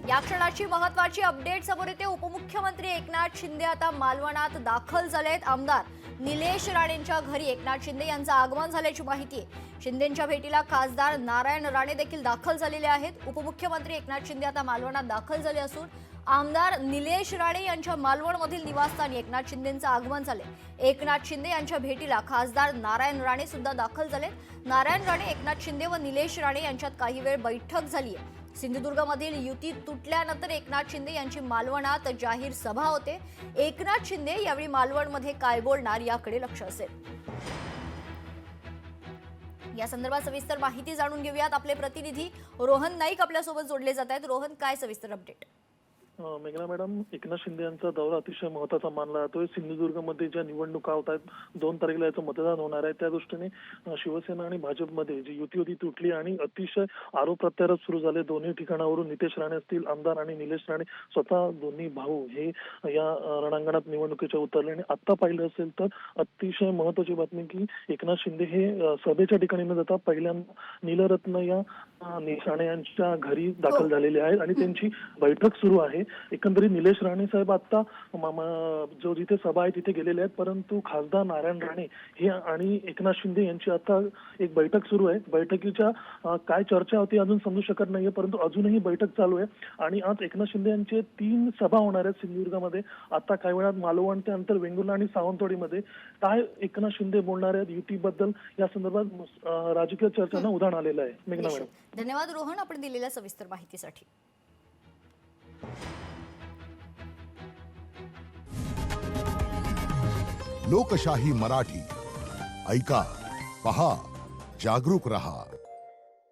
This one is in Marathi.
या क्षणाची महत्त्वाची अपडेट समोर येते। उपमुख्यमंत्री एकनाथ शिंदे आता मालवणात दाखल झालेत। आमदार निलेश राणेंच्या घरी एकनाथ शिंदे यांचं आगमन झाल्याची माहिती आहे। शिंदेंच्या भेटीला खासदार नारायण राणे देखील दाखल झालेले आहेत। उपमुख्यमंत्री एकनाथ शिंदे आता मालवणात दाखल झाले असून आमदार निलेश राणे यांच्या मालवणमधील निवासस्थानी एकनाथ शिंदेंचं आगमन झाले। एकनाथ शिंदे यांच्या भेटीला खासदार नारायण राणे सुद्धा दाखल झाले। नारायण राणे, एकनाथ शिंदे व निलेश राणे यांच्यात काही वेळ बैठक झाली आहे। सिंधुदुर्गमधील युती तुटल्यानंतर एकनाथ शिंदे यांची मालवणात जाहीर सभा होते। एकनाथ शिंदे यावेळी मालवणमध्ये काय बोलणार याकडे लक्ष असेल। या संदर्भात सविस्तर माहिती जाणून घेऊयात। आपले प्रतिनिधी रोहन नाईक आपल्यासोबत जोडले जात आहेत। रोहन, काय सविस्तर अपडेट? मेघना मॅडम, एकनाथ शिंदे यांचा दौरा अतिशय महत्त्वाचा मानला जातोय। सिंधुदुर्गमध्ये ज्या निवडणुका होत आहेत, 2 तारखेला याचं मतदान होणार आहे, त्या दृष्टीने शिवसेना आणि भाजपमध्ये जी युती होती तुटली आणि अतिशय आरोप प्रत्यारोप सुरू झाले। दोन्ही ठिकाणावरून नितेश राणे असतील, आमदार आणि निलेश राणे स्वतः दोन्ही भाऊ हे या रणांगणात निवडणुकीच्या उतरले। आणि आता पाहिलं असेल तर अतिशय महत्त्वाची बातमी की एकनाथ शिंदे हे सभेच्या ठिकाणी न जाता पहिल्यांदा नीलरत्न या निलेश राणे यांच्या घरी दाखल झालेले आहेत आणि त्यांची बैठक सुरू आहे। एकंदरीत निलेश राणे साहेब आता जो जिथे सभा आहे तिथे गेलेले आहेत, परंतु खासदार नारायण राणे हे आणि एकनाथ शिंदे यांची आता एक बैठक सुरू आहे। बैठकीच्या काय चर्चा होती अजून समजू शकत नाहीये, परंतु अजूनही बैठक चालू आहे। आणि आज एकनाथ शिंदे यांचे 3 सभा होणार आहेत सिंधुदुर्गमध्ये। आता काही वेळात मालवण त्यानंतर वेंगुर्ला आणि सावंतवाडीमध्ये काय एकनाथ शिंदे बोलणार आहेत युतीबद्दल या संदर्भात राजकीय चर्चांना उधाण आलेलं आहे। मेघना मॅडम, धन्यवाद रोहन, आपण दिलेल्या सविस्तर माहितीसाठी। लोकशाही मराठी ऐका, पहा, जागरूक रहा।